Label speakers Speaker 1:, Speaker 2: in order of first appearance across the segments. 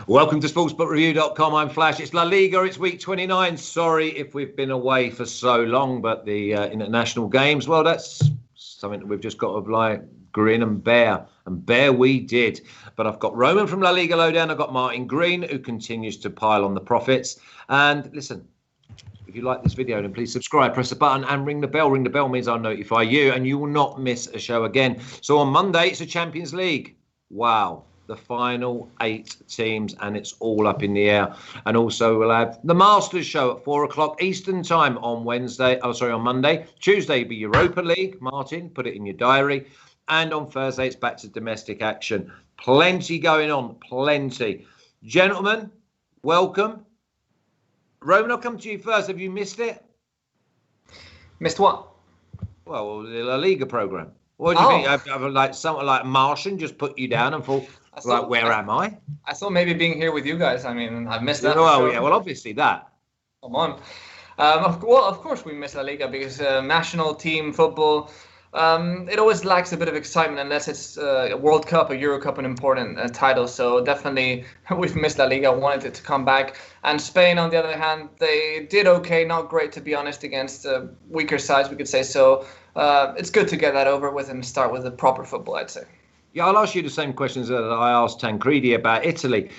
Speaker 1: Welcome to sportsbookreview.com. I'm Flash. It's La Liga. It's week 29. Sorry if we've been away for so long, but the international games, well, that's something that we've just got to like grin and bear. And bear we did. But I've got Román from La Liga Lowdown. I've got Martin Green, who continues to pile on the profits. And listen, if you like this video, then please subscribe, press the button and ring the bell. Ring the bell means I'll notify you and you will not miss a show again. So on Monday, it's the Champions League. Wow. The final 8 teams, and it's all up in the air. And also we'll have the Masters show at 4 o'clock Eastern time on on Monday. Tuesday will be Europa League. Martin, put it in your diary. And on Thursday, it's back to domestic action. Plenty going on, plenty. Gentlemen, welcome. Román, I'll come to you first. Have you missed it?
Speaker 2: Missed what?
Speaker 1: Well, the La Liga program. What do you think? Have like something like Martian just put you down and thought, where am I?
Speaker 2: I thought maybe being here with you guys. I mean, I've missed that.
Speaker 1: Well, obviously that.
Speaker 2: Come on. Of course we miss La Liga because national team football, it always lacks a bit of excitement unless it's a World Cup, a Euro Cup, an important title. So definitely we've missed La Liga, wanted it to come back. And Spain, on the other hand, they did okay, not great to be honest, against weaker sides, we could say. So it's good to get that over with and start with the proper football, I'd say.
Speaker 1: Yeah, I'll ask you the same questions that I asked Tancredi about Italy.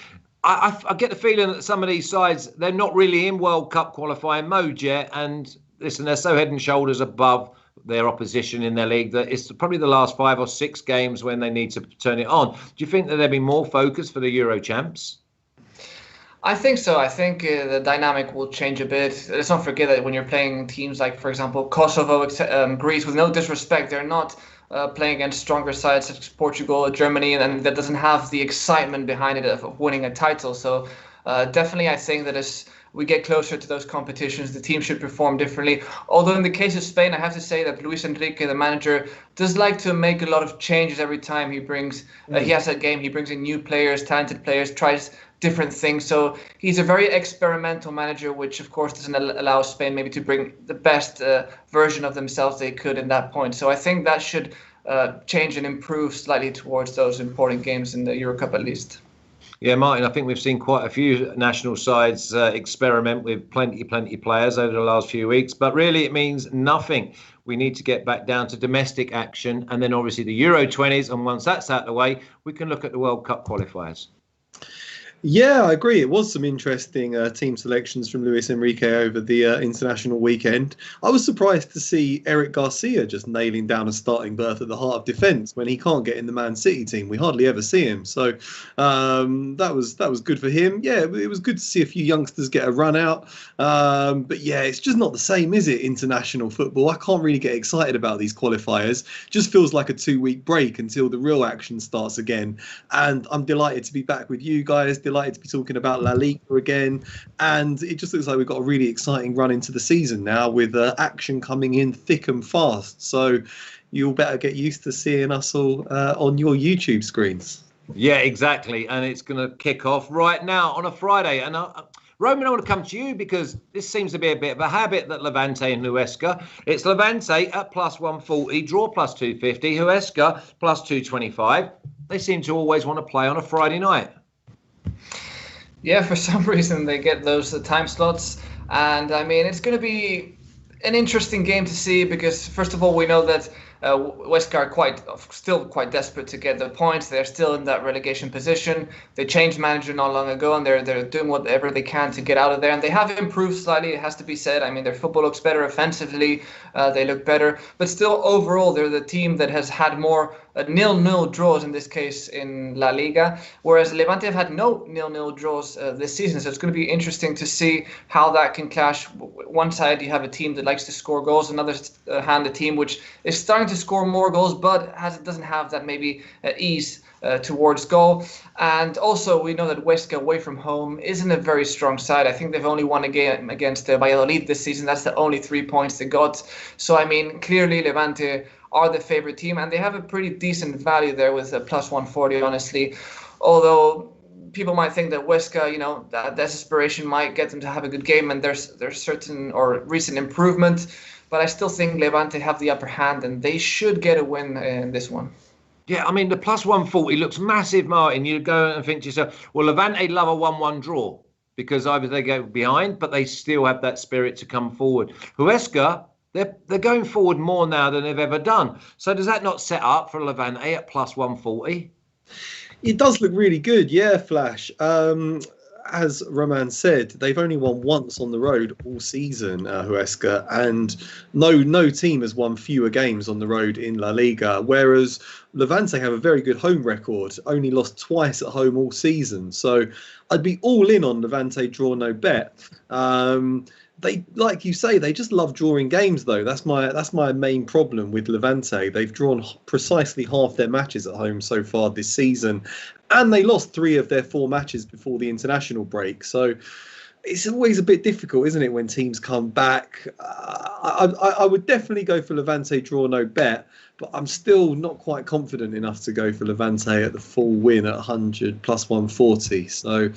Speaker 1: I get the feeling that some of these sides, they're not really in World Cup qualifying mode yet. And listen, they're so head and shoulders above their opposition in their league that it's probably the last 5 or 6 games when they need to turn it on. Do you think that there'll be more focus for the Euro champs?
Speaker 2: I think so. I think the dynamic will change a bit. Let's not forget that when you're playing teams like, for example, Kosovo, Greece, with no disrespect, they're not playing against stronger sides such as Portugal or Germany, and that doesn't have the excitement behind it of winning a title. So definitely I think that as we get closer to those competitions, the team should perform differently. Although in the case of Spain, I have to say that Luis Enrique, the manager, does like to make a lot of changes every time he brings, he has a game. He brings in new players, talented players, tries different things. So he's a very experimental manager, which of course doesn't allow Spain maybe to bring the best version of themselves they could in that point. So I think that should change and improve slightly towards those important games in the Euro Cup at least.
Speaker 1: Yeah, Martin, I think we've seen quite a few national sides experiment with plenty players over the last few weeks, but really it means nothing. We need to get back down to domestic action and then obviously the Euro 20s. And once that's out of the way, we can look at the World Cup qualifiers.
Speaker 3: Yeah, I agree. It was some interesting team selections from Luis Enrique over the international weekend. I was surprised to see Eric Garcia just nailing down a starting berth at the heart of defence when he can't get in the Man City team. We hardly ever see him. So that was good for him. Yeah, it was good to see a few youngsters get a run out. But yeah, it's just not the same, is it, international football? I can't really get excited about these qualifiers. Just feels like a 2-week break until the real action starts again. And I'm delighted to be back with you guys. Delighted to be talking about La Liga again, and it just looks like we've got a really exciting run into the season now with action coming in thick and fast. So you'll better get used to seeing us all on your YouTube screens.
Speaker 1: Yeah, exactly, and it's going to kick off right now on a Friday. And Román, I want to come to you because this seems to be a bit of a habit that Levante and Huesca. It's Levante at plus 140, draw plus 250, Huesca plus 225. They seem to always want to play on a Friday night.
Speaker 2: Yeah, for some reason they get those time slots. And I mean, it's going to be an interesting game to see because, first of all, we know that Huesca are still quite desperate to get the points. They're still in that relegation position. They changed manager not long ago, and they're doing whatever they can to get out of there. And they have improved slightly, it has to be said. I mean, their football looks better offensively. They look better. But still, overall, they're the team that has had more 0-0 draws in this case in La Liga, whereas Levante have had no 0-0 draws this season. So it's going to be interesting to see how that can clash. One side, you have a team that likes to score goals. Another hand, a team which is starting to score more goals, but doesn't have that maybe ease towards goal. And also, we know that Huesca away from home isn't a very strong side. I think they've only won a game against Valladolid this season. That's the only 3 points they got. So, I mean, clearly Levante are the favorite team, and they have a pretty decent value there with a plus 140, honestly. Although people might think that Huesca, that desperation might get them to have a good game, and there's certain or recent improvement. But I still think Levante have the upper hand, and they should get a win in this one.
Speaker 1: Yeah, I mean, the plus 140 looks massive, Martin. You go and think to yourself, well, Levante love a 1-1 draw because either they go behind, but they still have that spirit to come forward. Huesca, they're going forward more now than they've ever done. So does that not set up for Levante at plus 140?
Speaker 3: It does look really good, yeah, Flash. As Román said, they've only won once on the road all season, Huesca, and no team has won fewer games on the road in La Liga, whereas Levante have a very good home record, only lost twice at home all season. So I'd be all in on Levante draw no bet. They, like you say, they just love drawing games, though. That's my main problem with Levante. They've drawn precisely half their matches at home so far this season, and they lost 3 of their 4 matches before the international break. So it's always a bit difficult, isn't it, when teams come back? I would definitely go for Levante draw no bet, but I'm still not quite confident enough to go for Levante at the full win at 100 plus 140. So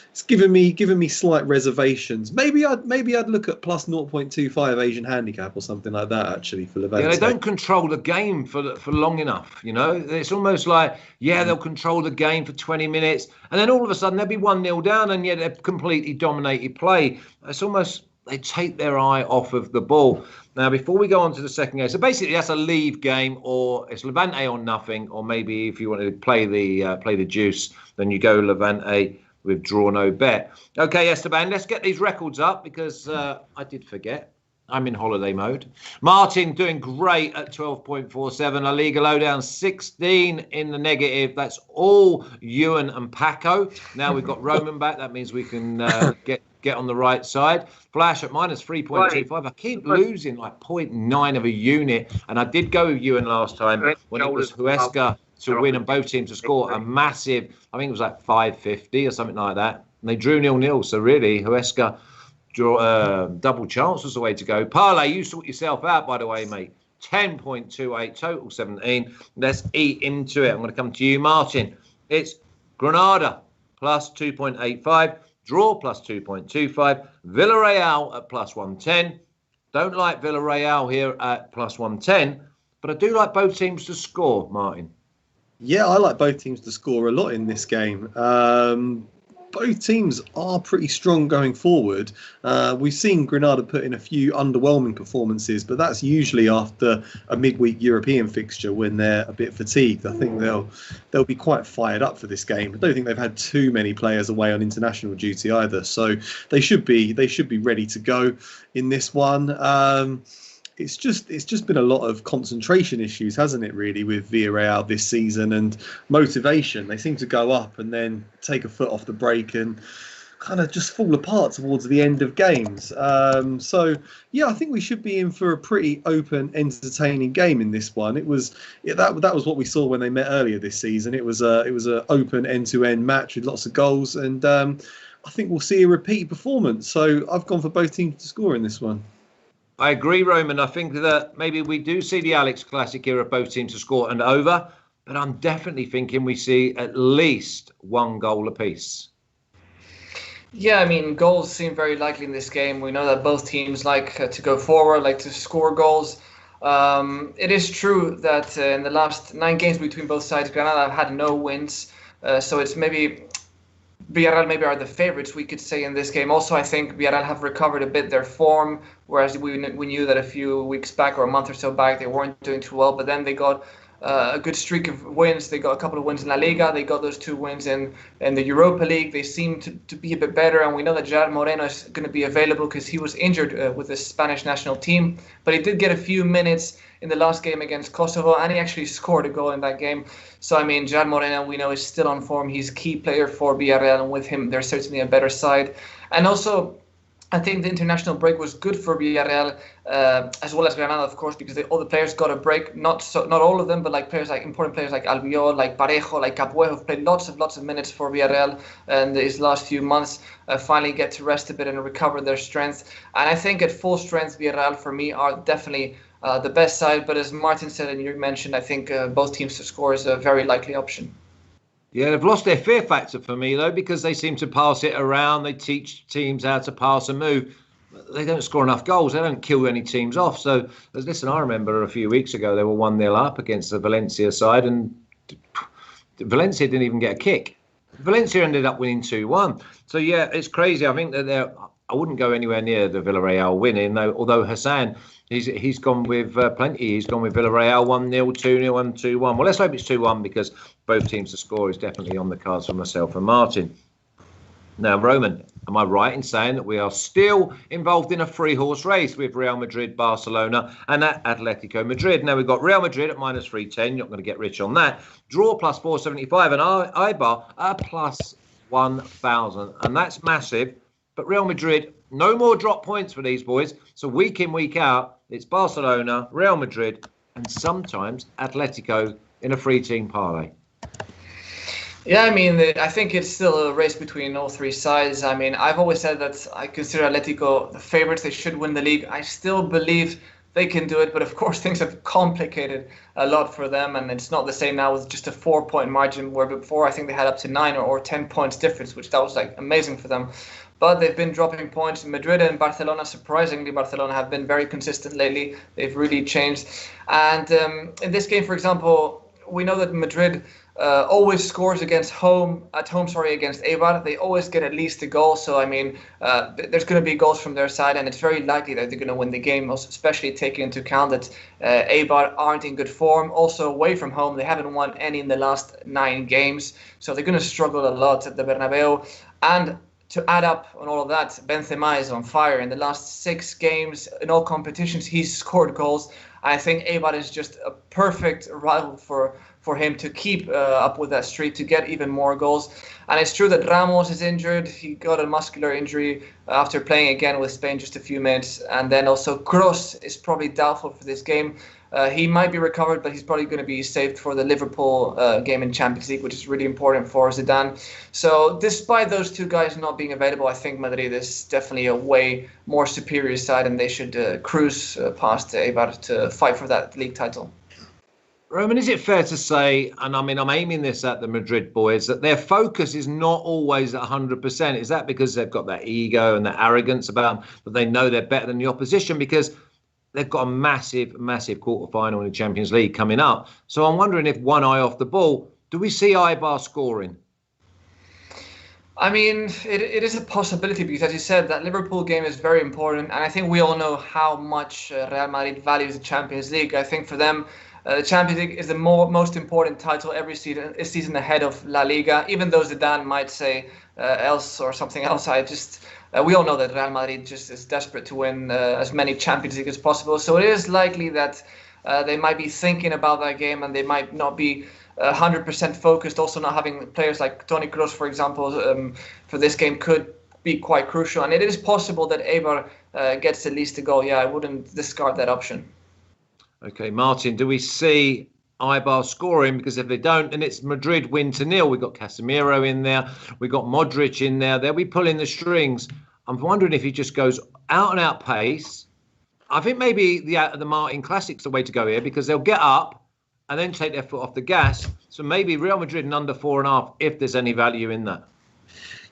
Speaker 3: it's given me slight reservations. Maybe I'd look at plus 0.25 Asian handicap or something like that actually for Levante.
Speaker 1: Yeah, they don't control the game for long enough. You know, it's almost like they'll control the game for 20 minutes, and then all of a sudden they'll be 1-0 down, and yet they've completely dominated play. It's almost they take their eye off of the ball. Now, before we go on to the second game, so basically that's a leave game, or it's Levante or nothing, or maybe if you want to play the juice, then you go Levante with draw no bet. Okay, Esteban, let's get these records up because I did forget. I'm in holiday mode. Martin doing great at 12.47. La Liga Lowdown 16 in the negative. That's all Ewan and Paco. Now we've got Roman back. That means we can get on the right side. Flash at minus 3.25. I keep losing like 0.9 of a unit. And I did go with Ewan last time when it was Huesca to win and both teams to score a massive, I think it was like 550 or something like that. And they drew 0-0. So really, Huesca double chance was the way to go. Parlay, you sort yourself out, by the way, mate. 10.28, total 17. Let's eat into it. I'm going to come to you, Martin. It's Granada plus 2.85, draw plus 2.25, Villarreal at plus 110. Don't like Villarreal here at plus 110, but I do like both teams to score, Martin.
Speaker 3: Yeah, I like both teams to score a lot in this game. Both teams are pretty strong going forward. We've seen Granada put in a few underwhelming performances, but that's usually after a midweek European fixture when they're a bit fatigued. I think they'll be quite fired up for this game. I don't think they've had too many players away on international duty either, so they should be ready to go in this one. It's just been a lot of concentration issues, hasn't it, really, with Villarreal this season, and motivation. They seem to go up and then take a foot off the brake and kind of just fall apart towards the end of games. So yeah, I think we should be in for a pretty open, entertaining game in this one. That was what we saw when they met earlier this season. It was a open end-to-end match with lots of goals, and I think we'll see a repeat performance. So I've gone for both teams to score in this one.
Speaker 1: I agree, Roman. I think that maybe we do see the Alex Classic here of both teams to score and over, but I'm definitely thinking we see at least 1 goal apiece.
Speaker 2: Yeah, I mean, goals seem very likely in this game. We know that both teams like to go forward, like to score goals. It is true that in the last 9 games between both sides, Granada have had no wins. So it's maybe Villarreal maybe are the favourites, we could say, in this game. Also, I think Villarreal have recovered a bit their form, whereas we knew that a few weeks back or a month or so back they weren't doing too well. But then they got a good streak of wins. They got a couple of wins in La Liga. They got those 2 wins in the Europa League. They seem to be a bit better, and we know that Gerard Moreno is going to be available because he was injured with the Spanish national team. But he did get a few minutes in the last game against Kosovo, and he actually scored a goal in that game. So, I mean, Gerard Moreno, we know, is still on form. He's a key player for Villarreal, and with him, they're certainly a better side. And also, I think the international break was good for Villarreal, as well as Granada, of course, because all the players got a break. Not all of them, but like important players like Albiol, like Parejo, like Capuejo, have played lots of minutes for Villarreal in these last few months. Finally get to rest a bit and recover their strength. And I think at full strength, Villarreal for me are definitely the best side. But as Martin said and you mentioned, I think both teams to score is a very likely option.
Speaker 1: Yeah, they've lost their fear factor for me, though, because they seem to pass it around. They teach teams how to pass and move. They don't score enough goals. They don't kill any teams off. So, listen, I remember a few weeks ago, they were 1-0 up against the Valencia side, and Valencia didn't even get a kick. Valencia ended up winning 2-1. So, yeah, it's crazy. I think that I wouldn't go anywhere near the Villarreal winning, although Hassan, he's gone with plenty. He's gone with Villarreal 1-0, 2-0 and 2-1. Well, let's hope it's 2-1 because both teams to score is definitely on the cards for myself and Martin. Now, Roman, am I right in saying that we are still involved in a three-horse race with Real Madrid, Barcelona and Atletico Madrid? Now, we've got Real Madrid at minus 310. You're not going to get rich on that. Draw plus 475 and Eibar at plus 1,000. And that's massive. But Real Madrid, no more drop points for these boys. So week in, week out, it's Barcelona, Real Madrid and sometimes Atletico in a three-team parlay.
Speaker 2: Yeah, I mean, I think it's still a race between all three sides. I mean, I've always said that I consider Atletico the favorites. They should win the league. I still believe they can do it, but of course things have complicated a lot for them, and it's not the same now with just a 4-point margin, where before I think they had up to 9 or 10 points difference, which that was like amazing for them. But they've been dropping points. Madrid and Barcelona, surprisingly, Barcelona have been very consistent lately. They've really changed. And in this game, for example, we know that Madrid always scores against against Eibar. They always get at least a goal. So, I mean, there's going to be goals from their side, and it's very likely that they're going to win the game, especially taking into account that Eibar aren't in good form. Also, away from home, they haven't won any in the last 9 games. So they're going to struggle a lot at the Bernabeu. And to add up on all of that, Benzema is on fire. In the last 6 games, in all competitions, he's scored goals. I think Eibar is just a perfect rival for him to keep up with that streak, to get even more goals. And it's true that Ramos is injured. He got a muscular injury after playing again with Spain just a few minutes. And then also Kroos is probably doubtful for this game. He might be recovered, but he's probably going to be saved for the Liverpool game in Champions League, which is really important for Zidane. So despite those 2 guys not being available, I think Madrid is definitely a way more superior side, and they should cruise past Eibar to fight for that league title.
Speaker 1: Roman, is it fair to say, and I mean, I'm aiming this at the Madrid boys, that their focus is not always at 100%? Is that because they've got that ego and that arrogance about them, that they know they're better than the opposition? Because they've got a massive, massive quarter-final in the Champions League coming up. So I'm wondering if one eye off the ball, do we see Eibar scoring?
Speaker 2: I mean, it is a possibility because, as you said, that Liverpool game is very important. And I think we all know how much Real Madrid values the Champions League. I think for them, the Champions League is the most important title every season ahead of La Liga. Even though Zidane might say else or something else, we all know that Real Madrid just is desperate to win as many Champions League as possible. So it is likely that they might be thinking about that game, and they might not be 100% focused. Also, not having players like Toni Kroos, for example, for this game could be quite crucial. And it is possible that Eibar gets at least a goal. Yeah, I wouldn't discard that option.
Speaker 1: Okay, Martin, do we see Eibar scoring? Because if they don't, then it's Madrid win to 0. We've got Casemiro in there. We've got Modric in there. They'll be pulling the strings. I'm wondering if he just goes out and out pace. I think maybe the Martin Classic's the way to go here, because they'll get up and then take their foot off the gas. So maybe Real Madrid and under 4.5, if there's any value in that.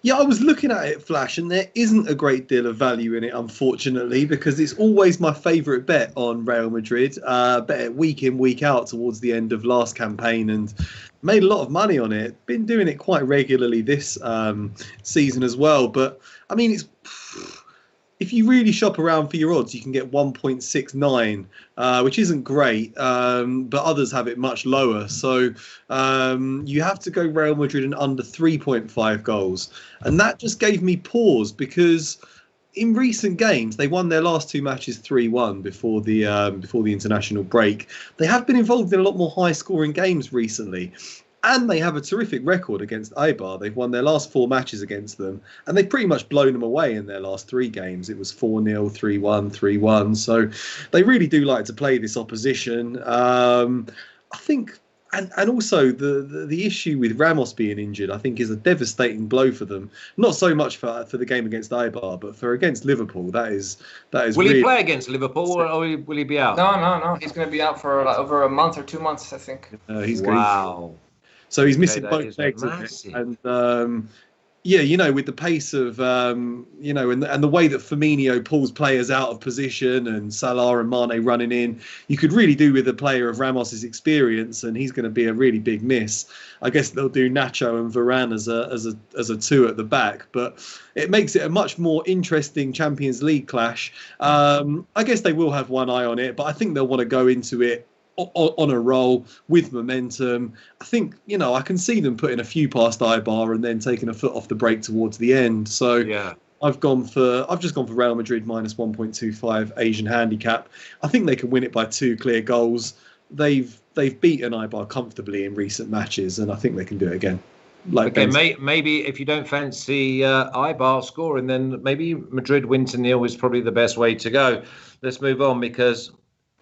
Speaker 3: Yeah, I was looking at it, Flash, and there isn't a great deal of value in it, unfortunately, because it's always my favourite bet on Real Madrid. Bet it week in, week out towards the end of last campaign, and made a lot of money on it. Been doing it quite regularly this season as well. But, I mean, if you really shop around for your odds, you can get 1.69, which isn't great, but others have it much lower. So you have to go Real Madrid and under 3.5 goals. And that just gave me pause, because in recent games, they won their last 2 matches 3-1 before the international break. They have been involved in a lot more high-scoring games recently. And they have a terrific record against Eibar. They've won their last 4 matches against them, and they've pretty much blown them away in their last 3 games. It was 4-0, 3-1, 3-1. So they really do like to play this opposition. I think, and also the issue with Ramos being injured, I think, is a devastating blow for them. Not so much for the game against Eibar, but for against Liverpool, that is.
Speaker 1: Will really... he play against Liverpool, or will he be out?
Speaker 2: No. He's going to be out for over a month or 2 months, I think.
Speaker 3: He's
Speaker 1: wow.
Speaker 3: So he's missing both legs, and Yeah, with the pace of, and the way that Firmino pulls players out of position and Salah and Mane running in, you could really do with a player of Ramos's experience, and he's going to be a really big miss. I guess they'll do Nacho and Varane as a two at the back, but it makes it a much more interesting Champions League clash. I guess they will have one eye on it, but I think they'll want to go into it on a roll with momentum. I think, I can see them putting a few past Eibar and then taking a foot off the brake towards the end. So yeah, I've just gone for Real Madrid minus 1.25 Asian handicap. I think they can win it by 2 clear goals. They've beaten Eibar comfortably in recent matches, and I think they can do it again.
Speaker 1: Maybe if you don't fancy Eibar scoring, then maybe Madrid win to 0 is probably the best way to go. Let's move on, because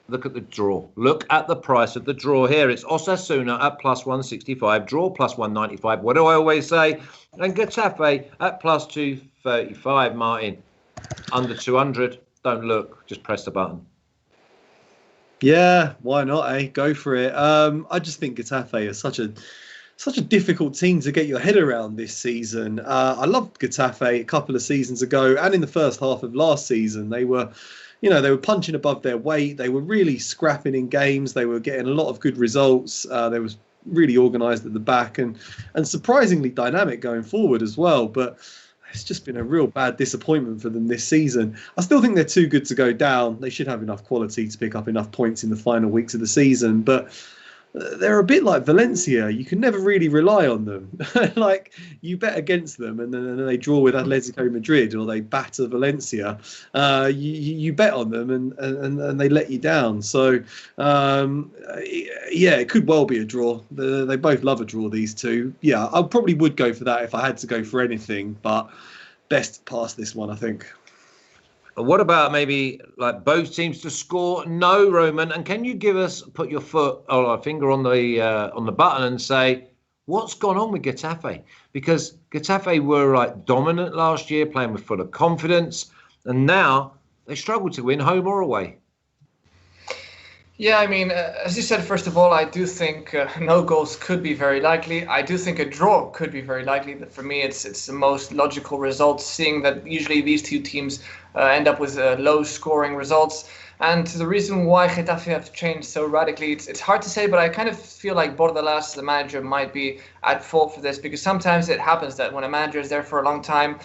Speaker 1: look at the draw. Look at the price of the draw here. It's Osasuna at plus 165, draw plus 195. What do I always say? And Getafe at plus 235, Martin. Under 200. Don't look. Just press the button.
Speaker 3: Yeah, why not, eh? Go for it. I just think Getafe is such a difficult team to get your head around this season. I loved Getafe a couple of seasons ago, and in the first half of last season. They were punching above their weight. They were really scrapping in games. They were getting a lot of good results. They was really organised at the back and surprisingly dynamic going forward as well. But it's just been a real bad disappointment for them this season. I still think they're too good to go down. They should have enough quality to pick up enough points in the final weeks of the season. But they're a bit like Valencia. You can never really rely on them. Like, you bet against them and then they draw with Atletico Madrid or they batter Valencia. You bet on them and they let you down. So, it could well be a draw. They both love a draw, these two. Yeah, I probably would go for that if I had to go for anything, but best pass this one, I think.
Speaker 1: What about maybe like both teams to score? No, Roman. And can you put your foot or a finger on the button and say what's gone on with Getafe? Because Getafe were like dominant last year, playing with full of confidence, and now they struggle to win home or away.
Speaker 2: Yeah, I mean, as you said, first of all, I do think no goals could be very likely. I do think a draw could be very likely. But for me, it's the most logical result, seeing that usually these two teams end up with low-scoring results. And the reason why Getafe have changed so radically, it's hard to say, but I kind of feel like Bordalas, the manager, might be at fault for this, because sometimes it happens that when a manager is there for a long time,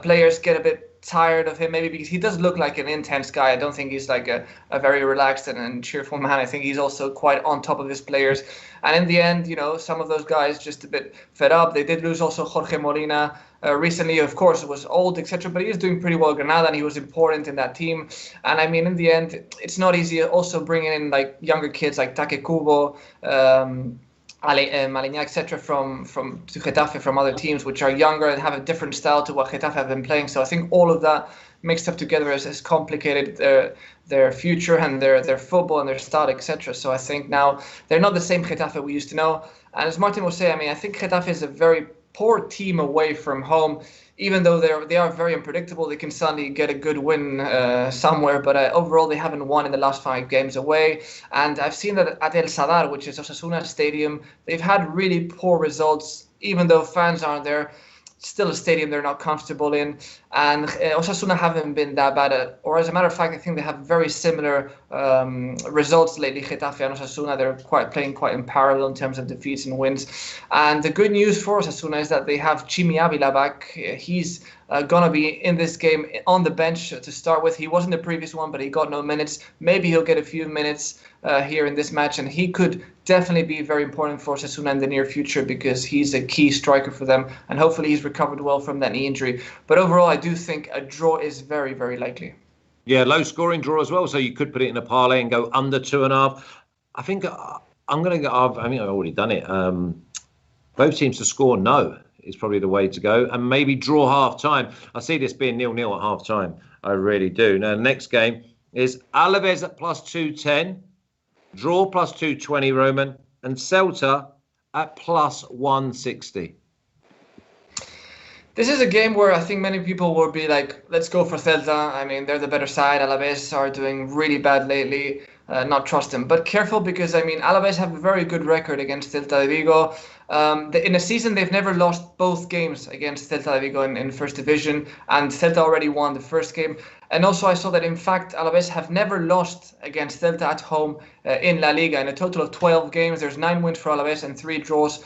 Speaker 2: players get a bit tired of him, maybe because he does look like an intense guy. I don't think he's like a very relaxed and cheerful man. I think he's also quite on top of his players. And in the end, some of those guys just a bit fed up. They did lose also Jorge Molina recently, of course, it was old, etc. But he is doing pretty well at Granada, and he was important in that team. And I mean, in the end, it's not easy also bringing in like younger kids like Take Kubo, Malignagh, etc. from Getafe, from other teams which are younger and have a different style to what Getafe have been playing. So I think all of that mixed up together has complicated their future and their football and their style, etc. So I think now they're not the same Getafe we used to know. And as Martin was saying, I mean, I think Getafe is a very poor team away from home. Even though they are very unpredictable, they can suddenly get a good win somewhere. But overall, they haven't won in the last 5 games away. And I've seen that at El Sadar, which is Osasuna Stadium, they've had really poor results, even though fans aren't there. Still a stadium they're not comfortable in. And Osasuna haven't been that bad at, or as a matter of fact, I think they have very similar results lately, Getafe and Osasuna. They're playing quite in parallel in terms of defeats and wins. And the good news for Osasuna is that they have Chimi Avila back. He's going to be in this game on the bench to start with. He wasn't the previous one, but he got no minutes. Maybe he'll get a few minutes here in this match, and he could definitely be very important for Osasuna in the near future because he's a key striker for them, and hopefully he's recovered well from that knee injury. But overall, I do think a draw is very, very likely.
Speaker 1: Yeah, low scoring draw as well, so you could put it in a parlay and go under 2.5. I think I'm going to go. I've already done it. Both teams to score no is probably the way to go, and maybe draw half time. I see this being 0-0 at half time. I really do. Now, the next game is Alaves at plus 210, draw plus 220, Roman, and Celta at plus 160.
Speaker 2: This is a game where I think many people will be like, let's go for Celta. I mean, they're the better side. Alaves are doing really bad lately. not trust him. But careful, because I mean, Alaves have a very good record against Celta de Vigo. In a season, they've never lost both games against Celta de Vigo in First Division, and Celta already won the first game. And also, I saw that, in fact, Alaves have never lost against Celta at home in La Liga. In a total of 12 games, there's 9 wins for Alaves and 3 draws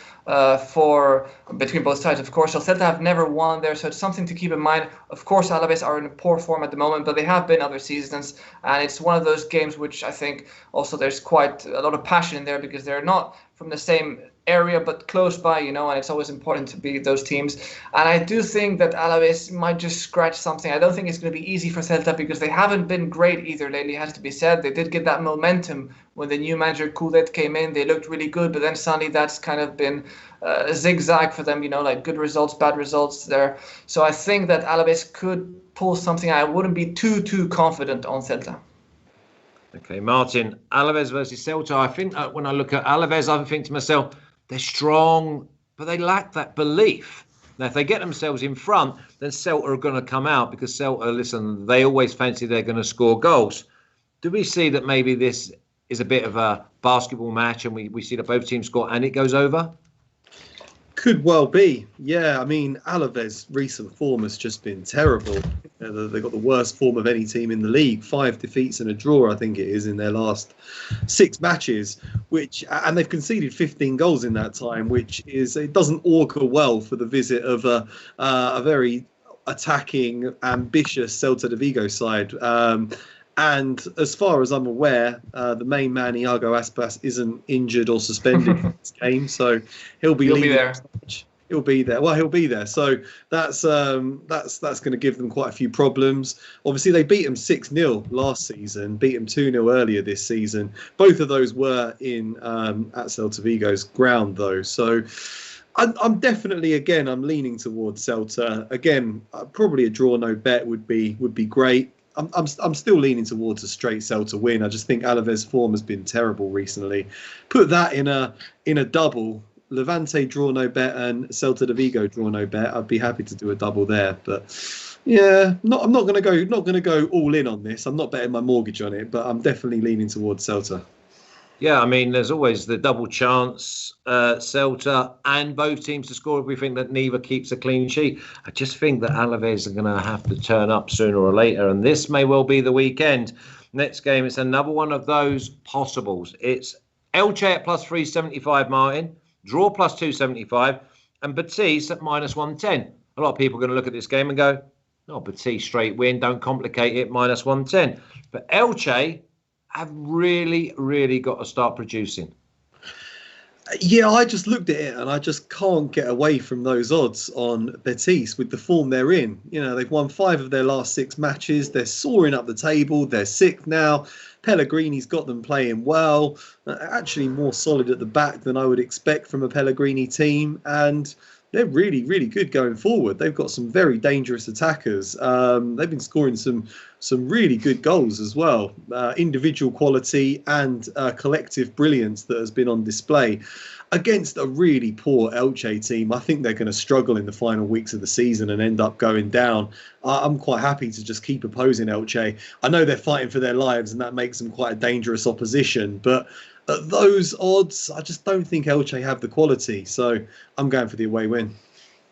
Speaker 2: between both sides, of course. So Celta have never won there, so it's something to keep in mind. Of course, Alaves are in a poor form at the moment, but they have been other seasons. And it's one of those games which I think also there's quite a lot of passion in there, because they're not from the same area but close by, and it's always important to beat those teams. And I do think that Alaves might just scratch something. I don't think it's going to be easy for Celta, because they haven't been great either lately, has to be said. They did get that momentum when the new manager Coudet came in. They looked really good, but then suddenly that's kind of been a zigzag for them, like good results, bad results there. So I think that Alaves could pull something. I wouldn't be too confident on Celta.
Speaker 1: Okay, Martin, Alaves versus Celta. I think when I look at Alaves, I think to myself, they're strong, but they lack that belief. Now, if they get themselves in front, then Celta are going to come out, because Celta, listen, they always fancy they're going to score goals. Do we see that maybe this is a bit of a basketball match, and we see that both teams score and it goes over?
Speaker 3: Could well be. Yeah, I mean, Alaves' recent form has just been terrible. They've got the worst form of any team in the league. 5 defeats and a draw, I think it is, in their last 6 matches, and they've conceded 15 goals in that time, it doesn't augur well for the visit of a very attacking, ambitious Celta de Vigo side. And as far as I'm aware, the main man, Iago Aspas, isn't injured or suspended in this game, so he'll be
Speaker 2: there.
Speaker 3: He'll be there. Well, he'll be there. So that's going to give them quite a few problems. Obviously, they beat them 6-0 last season, beat them 2-0 earlier this season. Both of those were in at Celta Vigo's ground, though. So I'm definitely, again, I'm leaning towards Celta. Again, probably a draw, no bet would be great. I'm still leaning towards a straight Celta win. I just think Alaves' form has been terrible recently. Put that in a double, Levante draw no bet and Celta de Vigo draw no bet. I'd be happy to do a double there, but yeah, I'm not going to go all in on this. I'm not betting my mortgage on it, but I'm definitely leaning towards Celta.
Speaker 1: Yeah, I mean, there's always the double chance, Celta and both teams to score if we think that neither keeps a clean sheet. I just think that Alaves are going to have to turn up sooner or later, and this may well be the weekend. Next game, it's another one of those possibles. It's Elche at plus 375, Martin, draw plus 275, and Betis at minus 110. A lot of people are going to look at this game and go, oh, Betis straight win, don't complicate it, minus 110. But Elche have really got to start producing.
Speaker 3: Yeah, I just looked at it and I just can't get away from those odds on Betis with the form they're in. They've won 5 of their last 6 matches. They're soaring up the table. They're 6th now. Pellegrini's got them playing well, actually more solid at the back than I would expect from a Pellegrini team. And they're really good going forward. They've got some very dangerous attackers. They've been scoring some really good goals as well. Individual quality and collective brilliance that has been on display against a really poor Elche team. I think they're going to struggle in the final weeks of the season and end up going down. I'm quite happy to just keep opposing Elche. I know they're fighting for their lives and that makes them quite a dangerous opposition, but at those odds, I just don't think Elche have the quality. So I'm going for the away win.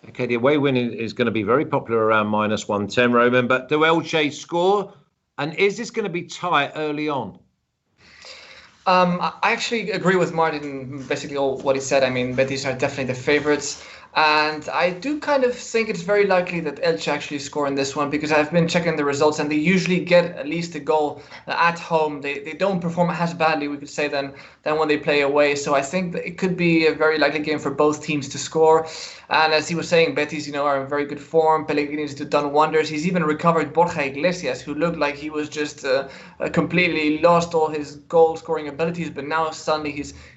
Speaker 1: Okay, the away win is going to be very popular around minus 110, Roman. But do Elche score? And is this going to be tight early on?
Speaker 2: I actually agree with Martin, basically all what he said. I mean, Betis are definitely the favourites. And I do kind of think it's very likely that Elche actually score in this one, because I've been checking the results and they usually get at least a goal at home. They don't perform as badly, we could say, than when they play away. So I think that it could be a very likely game for both teams to score. And as he was saying, Betis, are in very good form. Pellegrini's done wonders. He's even recovered Borja Iglesias, who looked like he was just completely lost all his goal-scoring abilities, but now suddenly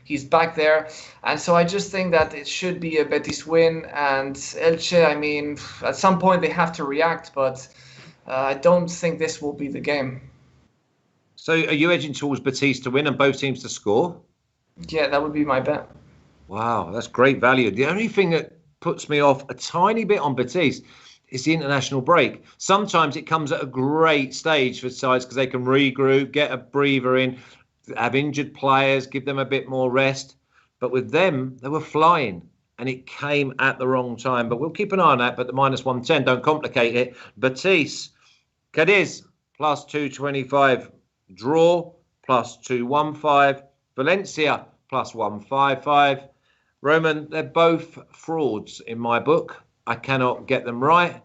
Speaker 2: he's back there. And so I just think that it should be a Betis win. And Elche, I mean, at some point they have to react, but I don't think this will be the game.
Speaker 1: So are you edging towards Betis to win and both teams to score?
Speaker 2: Yeah, that would be my bet.
Speaker 1: Wow, that's great value. The only thing that puts me off a tiny bit on Betis is the international break. Sometimes it comes at a great stage for sides because they can regroup, get a breather in. have injured players, give them a bit more rest. But with them, they were flying, and it came at the wrong time. But we'll keep an eye on that. But the -110, don't complicate it. Betis, Cadiz, +225. Draw, +215. Valencia, +155. Roman, they're both frauds in my book. I cannot get them right,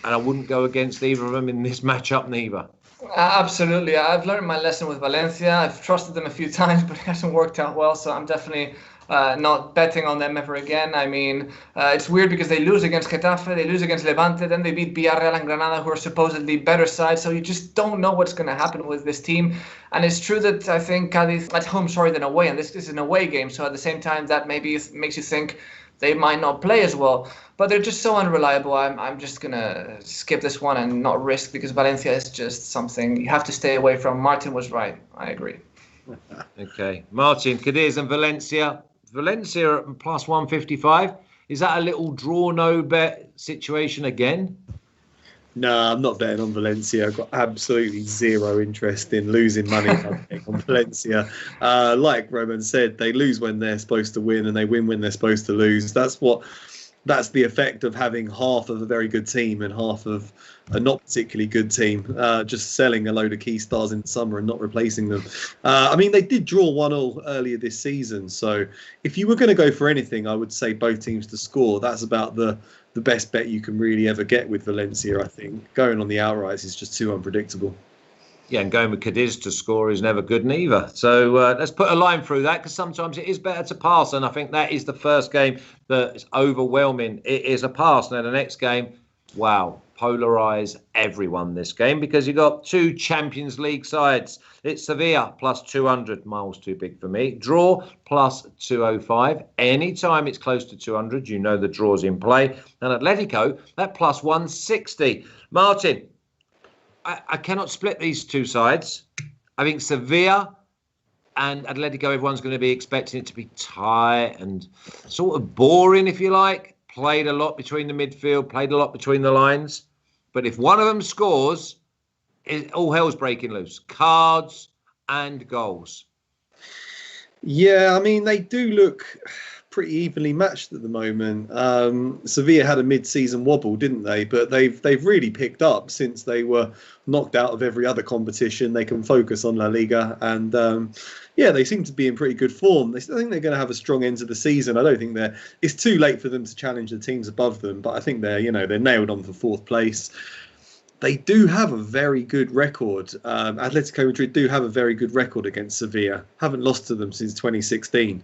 Speaker 1: and I wouldn't go against either of them in this matchup neither.
Speaker 2: Absolutely. I've learned my lesson with Valencia. I've trusted them a few times, but it hasn't worked out well, so I'm definitely not betting on them ever again. I mean, it's weird because they lose against Getafe, they lose against Levante, then they beat Villarreal and Granada, who are supposedly better sides, so you just don't know what's going to happen with this team. And it's true that I think Cadiz at home, than away, and this is an away game, so at the same time that maybe makes you think they might not play as well. But they're just so unreliable. I'm just going to skip this one and not risk, because Valencia is just something you have to stay away from. Martin was right. I agree.
Speaker 1: Okay. Martin, Cadiz and Valencia. Valencia at +155. Is that a little draw no bet situation again?
Speaker 3: No, I'm not betting on Valencia. I've got absolutely zero interest in losing money on Valencia. Like Roman said, they lose when they're supposed to win, and they win when they're supposed to lose. That's the effect of having half of a very good team and half of a not particularly good team, just selling a load of key stars in the summer and not replacing them. I mean, they did draw 1-1 earlier this season. So if you were going to go for anything, I would say both teams to score. That's about the best bet you can really ever get with Valencia, I think. Going on the outrights is just too unpredictable.
Speaker 1: Yeah, and going with Cadiz to score is never good neither. So let's put a line through that, because sometimes it is better to pass. And I think that is the first game that is overwhelming. It is a pass. Now, the next game, wow, polarise everyone this game, because you've got two Champions League sides. It's Sevilla +200, miles too big for me. Draw +205. Anytime it's close to 200, you know the draw's in play. And Atletico, that +160. Martin, I cannot split these two sides. I think Sevilla and Atletico, everyone's going to be expecting it to be tight and sort of boring, if you like. Played a lot between the midfield, played a lot between the lines. But if one of them scores, all hell's breaking loose. Cards and goals.
Speaker 3: Yeah, I mean, they do look pretty evenly matched at the moment. Sevilla had a mid-season wobble, didn't they? But they've really picked up since they were knocked out of every other competition. They can focus on La Liga, and they seem to be in pretty good form. I think they're going to have a strong end to the season. I don't think it's too late for them to challenge the teams above them, but I think they're nailed on for fourth place. They do have a very good record. Atletico Madrid do have a very good record against Sevilla. Haven't lost to them since 2016.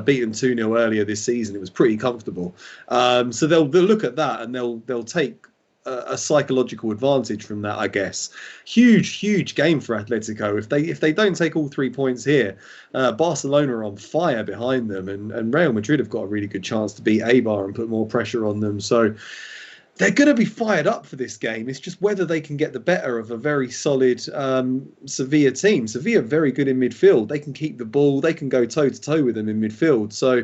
Speaker 3: Beat them 2-0 earlier this season. It was pretty comfortable. So they'll look at that, and they'll take a psychological advantage from that, I guess. Huge game for Atletico. If they don't take all 3 points here, Barcelona are on fire behind them, and Real Madrid have got a really good chance to beat Eibar and put more pressure on them. So they're going to be fired up for this game. It's just whether they can get the better of a very solid Sevilla team. Sevilla are very good in midfield. They can keep the ball. They can go toe-to-toe with them in midfield. So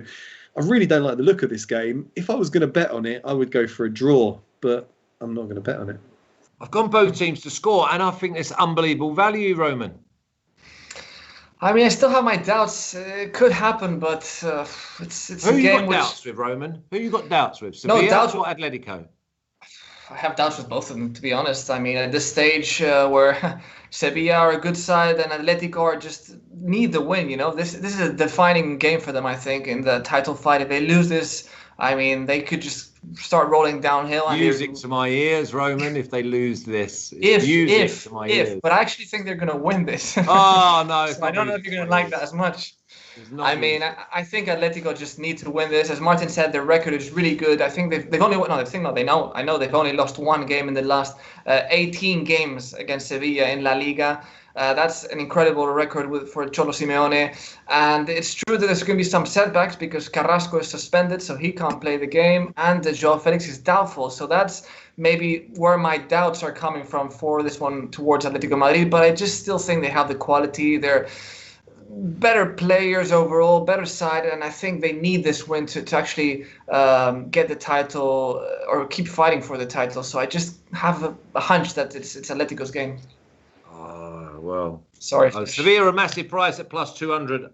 Speaker 3: I really don't like the look of this game. If I was going to bet on it, I would go for a draw, but I'm not going to bet on it.
Speaker 1: I've gone both teams to score, and I think it's unbelievable value, Roman.
Speaker 2: I mean, I still have my doubts. It could happen, but it's a game.
Speaker 1: Who you got doubts with, Roman? Who you got doubts with? Sevilla or Atletico?
Speaker 2: I have doubts with both of them, to be honest. I mean, at this stage where Sevilla are a good side and Atletico are just need the win, this is a defining game for them, I think, in the title fight. If they lose this, I mean, they could just start rolling downhill.
Speaker 1: Music to my ears, Roman, if they lose this.
Speaker 2: But I actually think they're going to win this.
Speaker 1: Oh, no.
Speaker 2: So I don't know if you're going to like that as much. I mean, I think Atletico just need to win this. As Martin said, their record is really good. I think they've only I know they've only lost one game in the last 18 games against Sevilla in La Liga. That's an incredible record for Cholo Simeone. And it's true that there's going to be some setbacks because Carrasco is suspended, so he can't play the game. And Joao Felix is doubtful. So that's maybe where my doubts are coming from for this one towards Atletico Madrid. But I just still think they have the quality. They're better players overall, better side, and I think they need this win to actually get the title or keep fighting for the title. So I just have a hunch that it's Atletico's game.
Speaker 1: well.
Speaker 2: Sorry.
Speaker 1: Sevilla are a massive price at plus 200.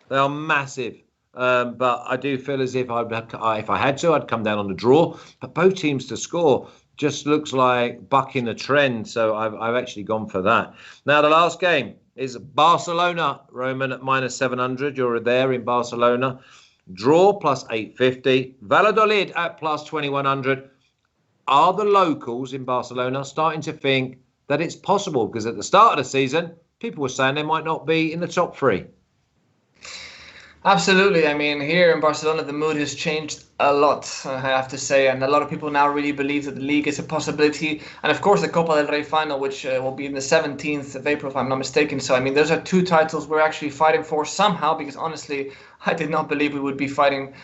Speaker 1: They are massive. But I do feel as if if I had to, I'd come down on the draw. But both teams to score just looks like bucking the trend. So I've actually gone for that. Now, the last game is Barcelona, Roman, at minus 700. You're there in Barcelona. Draw plus 850. Valladolid at plus 2100. Are the locals in Barcelona starting to think that it's possible? Because at the start of the season, people were saying they might not be in the top three.
Speaker 2: Absolutely. I mean, here in Barcelona, the mood has changed a lot, I have to say. And a lot of people now really believe that the league is a possibility. And of course, the Copa del Rey final, which will be in the 17th of April, if I'm not mistaken. So, I mean, those are two titles we're actually fighting for somehow, because honestly, I did not believe we would be fighting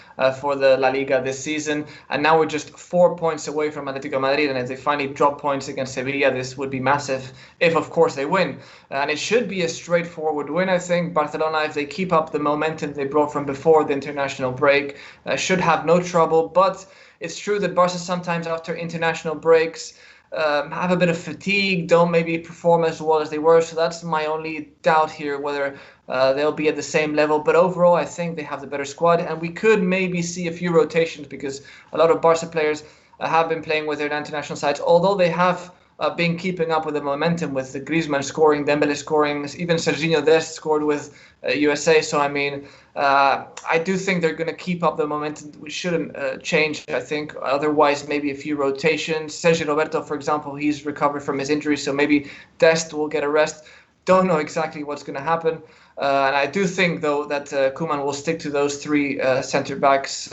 Speaker 2: for the La Liga this season. And now we're just 4 points away from Atletico Madrid. And if they finally drop points against Sevilla, this would be massive if, of course, they win. And it should be a straightforward win, I think. Barcelona, if they keep up the momentum they brought from before the international break, should have no trouble. But it's true that Barca sometimes after international breaks have a bit of fatigue, don't maybe perform as well as they were. So that's my only doubt here, whether they'll be at the same level. But overall, I think they have the better squad. And we could maybe see a few rotations, because a lot of Barca players have been playing with their international sides, although they have been keeping up with the momentum, with the Griezmann scoring, Dembele scoring, even Serginho Dest scored with USA. So, I mean, I do think they're going to keep up the momentum. We shouldn't change, I think. Otherwise, maybe a few rotations. Sergio Roberto, for example, he's recovered from his injury, so maybe Dest will get a rest. Don't know exactly what's going to happen. And I do think, though, that Koeman will stick to those three centre-backs,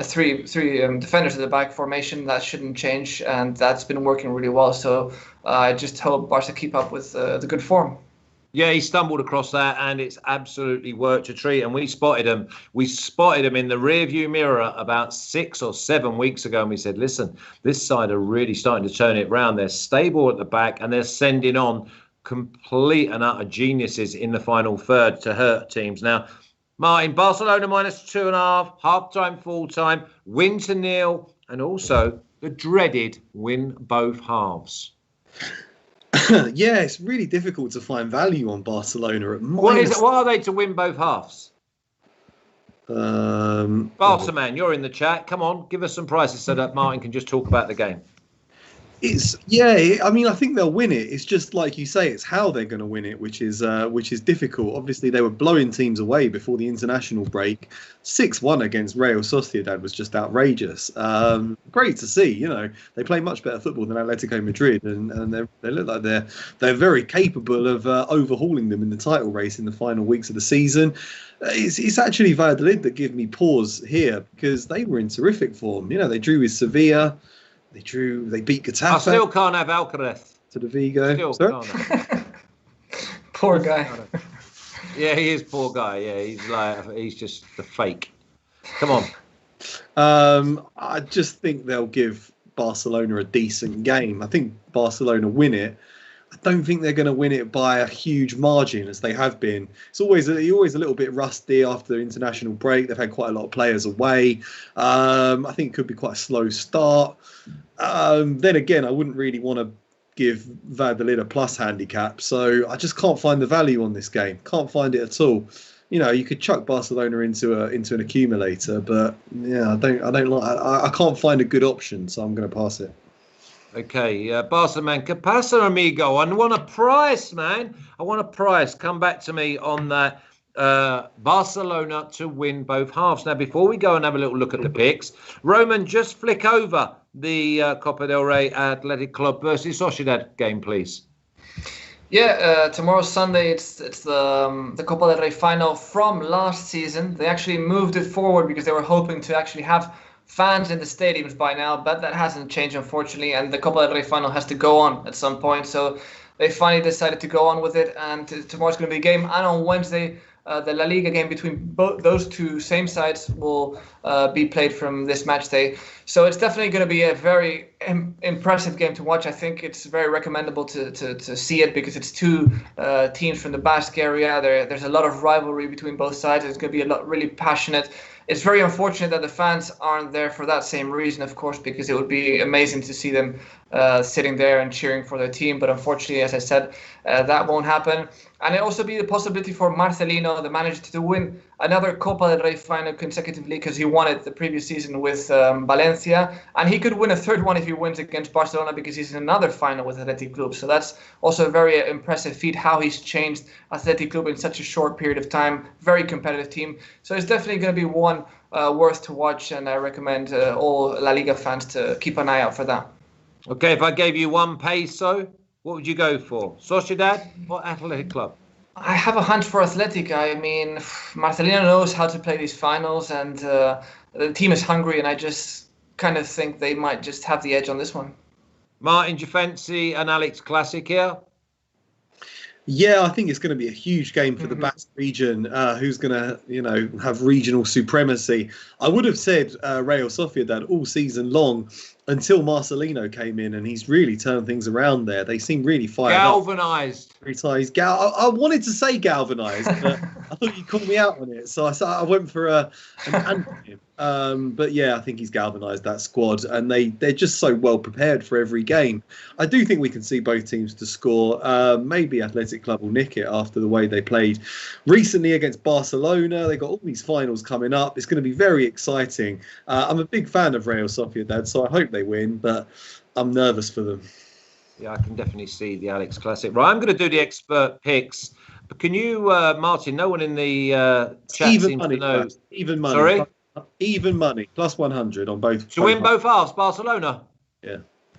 Speaker 2: three defenders at the back formation. That shouldn't change, and that's been working really well. So I just hope Barca keep up with the good form.
Speaker 1: Yeah, he stumbled across that, and it's absolutely worked a treat. And we spotted him. We spotted him in the rearview mirror about 6 or 7 weeks ago, and we said, listen, this side are really starting to turn it round. They're stable at the back, and they're sending on complete and utter geniuses in the final third to hurt teams. Now, Martin, Barcelona minus 2.5, half-time, full-time, win to nil, and also the dreaded win both halves.
Speaker 3: Yeah, it's really difficult to find value on Barcelona at
Speaker 1: minus. What are they to win both halves? Barca man, you're in the chat. Come on, give us some prices so that Martin can just talk about the game.
Speaker 3: I mean, I think they'll win it. It's just like you say, it's how they're going to win it, which is difficult. Obviously, they were blowing teams away before the international break. 6-1 against Real Sociedad was just outrageous. Great to see. You know, they play much better football than Atletico Madrid, and they look like they're very capable of overhauling them in the title race in the final weeks of the season. It's actually Valladolid that give me pause here, because they were in terrific form. You know, they drew with Sevilla. They beat Getafe.
Speaker 1: I still can't have Alcaraz.
Speaker 3: To the Vigo.
Speaker 1: Still can't.
Speaker 2: Poor guy.
Speaker 1: Yeah, he is poor guy. Yeah, he's just the fake. Come on.
Speaker 3: I just think they'll give Barcelona a decent game. I think Barcelona win it. I don't think they're going to win it by a huge margin, as they have been. It's always a little bit rusty after the international break. They've had quite a lot of players away. I think it could be quite a slow start. Then again, I wouldn't really want to give Valladolid a plus handicap, so I just can't find the value on this game. Can't find it at all. You know, you could chuck Barcelona into an accumulator, but yeah, I can't find a good option, so I'm going to pass it.
Speaker 1: Okay, Barca man, ¿qué pasa, amigo? I want a price, man. I want a price. Come back to me on that. Barcelona to win both halves. Now, before we go and have a little look at the picks, Roman, just flick over the Copa del Rey Athletic Club versus Sociedad game, please.
Speaker 2: Yeah, tomorrow Sunday, it's the Copa del Rey final from last season. They actually moved it forward because they were hoping to actually have fans in the stadiums by now, but that hasn't changed, unfortunately, and the Copa del Rey final has to go on at some point, so they finally decided to go on with it, and tomorrow's going to be a game, and on Wednesday, the La Liga game between both those two same sides will be played from this match day. So it's definitely going to be a very impressive game to watch. I think it's very recommendable to see it, because it's two teams from the Basque area. There's a lot of rivalry between both sides. It's going to be really passionate. it's very unfortunate that the fans aren't there for that same reason, of course, because it would be amazing to see them sitting there and cheering for their team. But unfortunately, as I said, that won't happen. And it also be the possibility for Marcelino, the manager, to win another Copa del Rey final consecutively, because he won it the previous season with Valencia. And he could win a third one if he wins against Barcelona, because he's in another final with Athletic Club. So that's also a very impressive feat, how he's changed Athletic Club in such a short period of time. Very competitive team. So it's definitely going to be one worth to watch. And I recommend all La Liga fans to keep an eye out for that.
Speaker 1: Okay, if I gave you $1, what would you go for? Sociedad or Athletic Club?
Speaker 2: I have a hunch for Athletic. I mean, Marcelino knows how to play these finals, and the team is hungry, and I just kind of think they might just have the edge on this one.
Speaker 1: Martin, do you fancy an Alex Classic here?
Speaker 3: Yeah, I think it's going to be a huge game for the Basque region. Who's going to, have regional supremacy? I would have said Real Sociedad all season long until Marcelino came in, and he's really turned things around there. They seem really fired
Speaker 1: Galvanised.
Speaker 3: up. I wanted to say galvanised, but I thought you called me out on it, so I went for an antonym. But yeah, I think he's galvanised that squad, and they're just so well prepared for every game. I do think we can see both teams to score. Maybe Athletic Club will nick it after the way they played recently against Barcelona. They got all these finals coming up. It's going to be very exciting. I'm a big fan of Real Sociedad, so I hope they win, but I'm nervous for them.
Speaker 1: Yeah, I can definitely see the Alex Classic. Right, I'm going to do the expert picks. But can you, Martin, no one in the chat
Speaker 3: even
Speaker 1: seems
Speaker 3: money,
Speaker 1: to know.
Speaker 3: Even money.
Speaker 1: Sorry?
Speaker 3: Even money. Plus 100 on both.
Speaker 1: To win both halves, Barcelona?
Speaker 3: Yeah.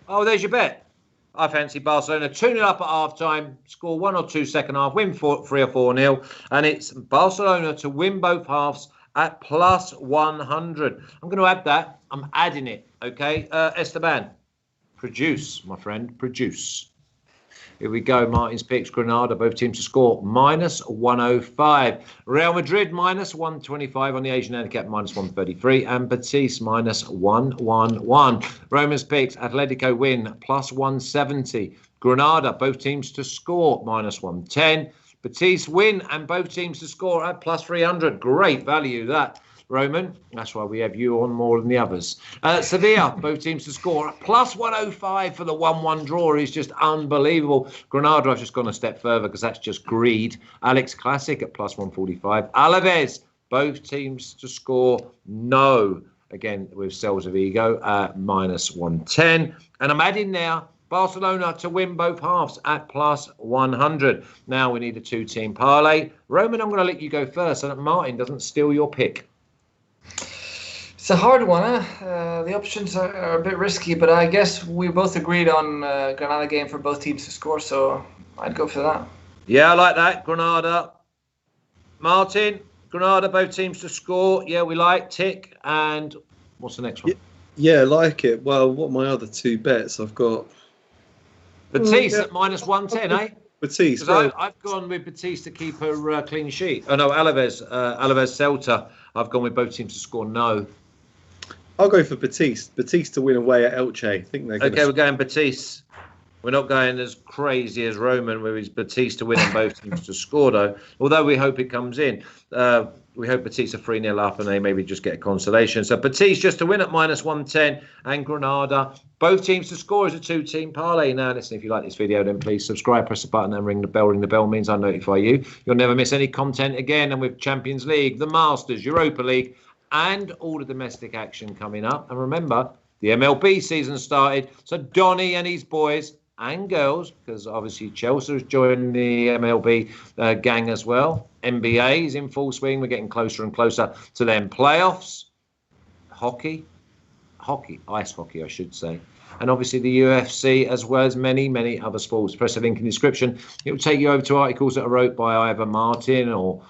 Speaker 1: Oh, there's your bet. I fancy Barcelona 2-0 up at half-time, score 1 or 2 second half, win 3 or 4-0. And it's Barcelona to win both halves at plus 100. I'm going to add that. I'm adding it. Okay, Esteban, produce, my friend, produce. Here we go. Martin's picks. Granada, both teams to score minus 105. Real Madrid minus 125 on the Asian handicap, minus 133. And Betis minus 111. Roman's picks. Atletico win plus 170. Granada, both teams to score minus 110. Betis win and both teams to score at plus 300. Great value that, Roman. That's why we have you on more than the others. Sevilla, both teams to score at plus 105 for the 1-1 draw is just unbelievable. Granada, I've just gone a step further because that's just greed. Alex Classic at plus 145. Alaves, both teams to score no. Again, with Cells of Ego at minus 110. And I'm adding now Barcelona to win both halves at plus 100. Now we need a two-team parlay. Roman, I'm going to let you go first so that Martin doesn't steal your pick.
Speaker 2: It's a hard one, huh? The options are a bit risky, but I guess we both agreed on Granada game for both teams to score, so I'd go for that.
Speaker 1: Yeah, I like that. Granada. Martin, Granada, both teams to score. Yeah, we like. Tick. And what's the next one?
Speaker 3: Yeah, like it. Well, what are my other two bets? I've got
Speaker 1: Betis at minus 110, eh?
Speaker 3: Betis.
Speaker 1: I've gone with Betis to keep a clean sheet. Oh, no, Alaves Celta. I've gone with both teams to score no.
Speaker 3: I'll go for Betis. Betis to win away at Elche. I think they're
Speaker 1: Okay, we're going Betis. We're not going as crazy as Roman, where he's Betis to win and both teams to score, though. Although we hope it comes in. We hope Betis are 3-0 up and they maybe just get a consolation. So Betis just to win at minus 110 and Granada. Both teams to score as a two-team parlay. Now, listen, if you like this video, then please subscribe, press the button and ring the bell. Ring the bell means I notify you. You'll never miss any content again. And with Champions League, the Masters, Europa League, and all the domestic action coming up. And remember, the MLB season started. So Donny and his boys and girls, because obviously Chelsea has joined the MLB gang as well. NBA is in full swing. We're getting closer and closer to them playoffs. Ice hockey, I should say. And obviously the UFC, as well as many, many other sports. Press the link in the description. It will take you over to articles that are wrote by either Martin or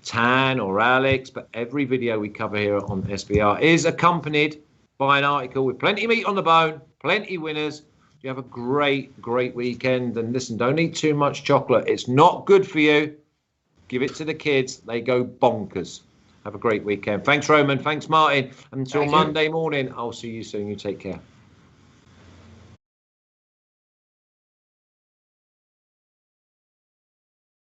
Speaker 1: Tan or Alex. But every video we cover here on SBR is accompanied by an article with plenty meat on the bone, plenty winners. You have a great, great weekend. And listen, don't eat too much chocolate. It's not good for you. Give it to the kids. They go bonkers. Have a great weekend. Thanks, Roman. Thanks, Martin. Until Monday morning, I'll see you soon. You take care.